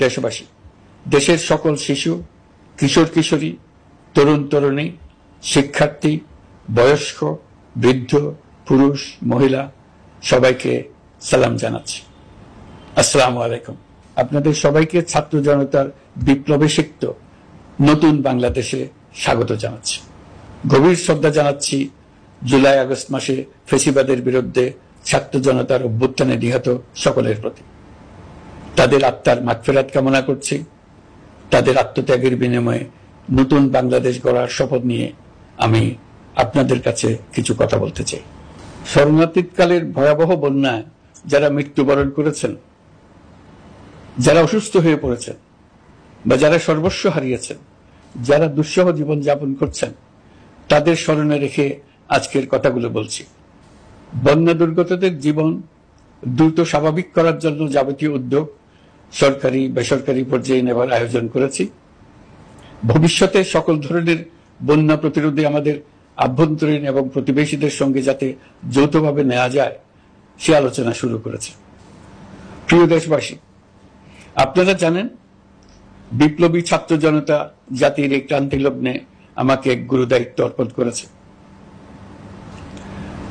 দেশবাসী, দেশের সকল শিশু, কিশোর কিশোরী, তরুণ তরুণী, শিক্ষার্থী, বয়স্ক, বৃদ্ধ, পুরুষ, মহিলা সবাইকে সালাম জানাচ্ছি। আসসালামু আলাইকুম। আপনাদের সবাইকে ছাত্র জনতার বিপ্লবে সিক্ত নতুন বাংলাদেশে স্বাগত জানাচ্ছি। গভীর শ্রদ্ধা জানাচ্ছি জুলাই আগস্ট মাসে ফ্যাসিবাদের বিরুদ্ধে ছাত্র জনতার অভ্যুত্থানে নিহত সকলের প্রতি। তাদের আত্মার মাগফিরাত কামনা করছি। তাদের আত্মত্যাগের বিনিময়ে নতুন বাংলাদেশ গড়ার শপথ নিয়ে আমি আপনাদের কাছে কিছু কথা বলতে চাই। শরণার্থীকালের ভয়াবহ বন্যায় যারা মৃত্যুবরণ করেছেন, যারা অসুস্থ হয়ে পড়েছেন বা যারা সর্বস্ব হারিয়েছেন, যারা দুঃসহ জীবন যাপন করছেন, তাদের স্মরণে রেখে আজকের কথাগুলো বলছি। বন্যা দুর্গতদের জীবন দ্রুত স্বাভাবিক করার জন্য যাবতীয় উদ্যোগ সরকারি বেসরকারি পর্যায়ে নেবার আয়োজন করেছি। ভবিষ্যতে সকল ধরনের বন্যা প্রতিরোধে আমাদের আভ্যন্তরীণ এবং প্রতিবেশীদের সঙ্গে যাতে যৌথভাবে নেওয়া যায় সে আলোচনা শুরু করেছে। প্রিয় দেশবাসী, আপনারা জানেন বিপ্লবী ছাত্র জনতা জাতির এই ক্রান্তি লগ্নে আমাকে এক গুরু দায়িত্ব অর্পণ করেছে।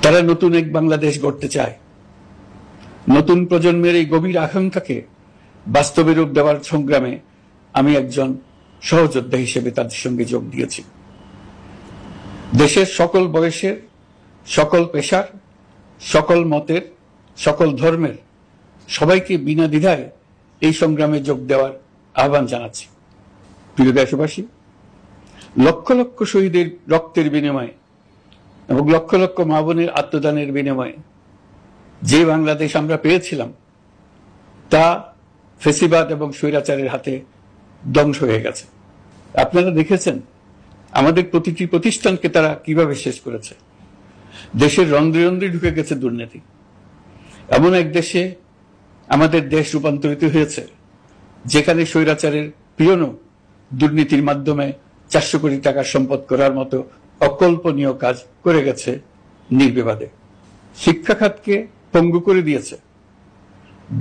তারা নতুন এক বাংলাদেশ গড়তে চায়। নতুন প্রজন্মের এই গভীর আকাঙ্ক্ষাকে বাস্তবে রূপ দেওয়ার সংগ্রামে আমি একজন সহযোদ্ধা হিসেবে তাদের সঙ্গে যোগ দিয়েছি। দেশের সকল বয়সের, সকল পেশার, সকল মতের, সকল ধর্মের সবাইকে বিনা দ্বিধায় এই সংগ্রামে যোগ দেওয়ার আহ্বান জানাচ্ছি। প্রিয় দেশবাসী, লক্ষ লক্ষ শহীদের রক্তের বিনিময়ে এবং লক্ষ লক্ষ মা বোনের আত্মদানের বিনিময়ে যে বাংলাদেশ আমরা পেয়েছিলাম তা ফ্যাসিবাদ এবং স্বৈরাচারের হাতে ধ্বংস হয়ে গেছে। আপনারা দেখেছেন আমাদের প্রতিটি প্রতিষ্ঠানকে তারা কিভাবে শেষ করেছে। দেশের রন্ধ্রে রন্ধ্রে ঢুকে গেছে দুর্নীতি। এমন এক দেশে আমাদের দেশ রূপান্তরিত হয়েছে যেখানে স্বৈরাচারের পিয়নো দুর্নীতির মাধ্যমে 400 কোটি টাকার সম্পদ করার মতো অকল্পনীয় কাজ করে গেছে নির্বিবাদে। শিক্ষা খাতকে পঙ্গু করে দিয়েছে।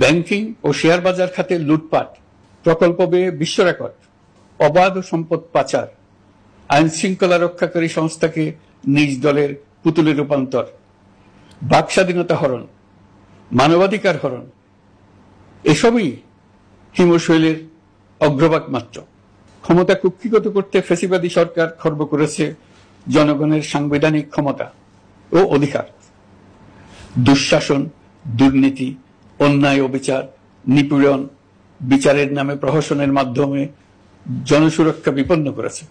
ব্যাংকিং ও শেয়ার বাজার খাতে লুটপাট, প্রকল্প ব্যয়ে বিশ্ব রেকর্ড, অবাধ সম্পদ পাচার, আইন শৃঙ্খলা রক্ষাকারী সংস্থাকে নিজ দলের পুতুলে রূপান্তর, বাক স্বাধীনতা হরণ, মানবাধিকার হরণ, এসবই হিমশৈলের অগ্রভাগ মাত্র। ক্ষমতা কুক্ষিগত করতে ফ্যাসিবাদী সরকার খর্ব করেছে জনগণের সাংবিধানিক ক্ষমতা ও অধিকার। দুঃশাসন, দুর্নীতি, অন্যায়, অবিচার, নিপীড়ন, বিচারের নামে প্রহসনের মাধ্যমে জনসুরক্ষা বিপন্ন করেছে।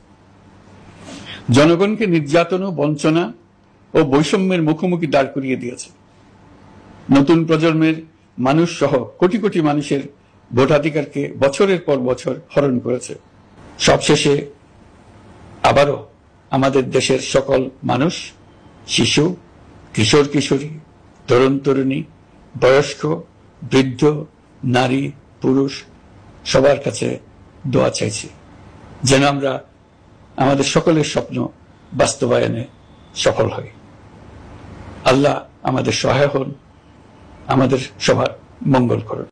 জনগণকে নির্যাতন, বঞ্চনা ও বৈষম্যের মুখোমুখি দাঁড় করিয়ে দিয়েছে। নতুন প্রজন্মের মানুষ সহ কোটি কোটি মানুষের ভোটাধিকারকে বছরের পর বছর হরণ করেছে। সবশেষে আবারও আমাদের দেশের সকল মানুষ, শিশু, কিশোর কিশোরী, তরুণ তরুণী, বয়স্ক, বৃদ্ধ, নারী, পুরুষ সবার কাছে দোয়া চাইছি যেন আমরা আমাদের সকলের স্বপ্ন বাস্তবায়নে সফল হই। আল্লাহ আমাদের সহায় হন, আমাদের সবার মঙ্গল করুন।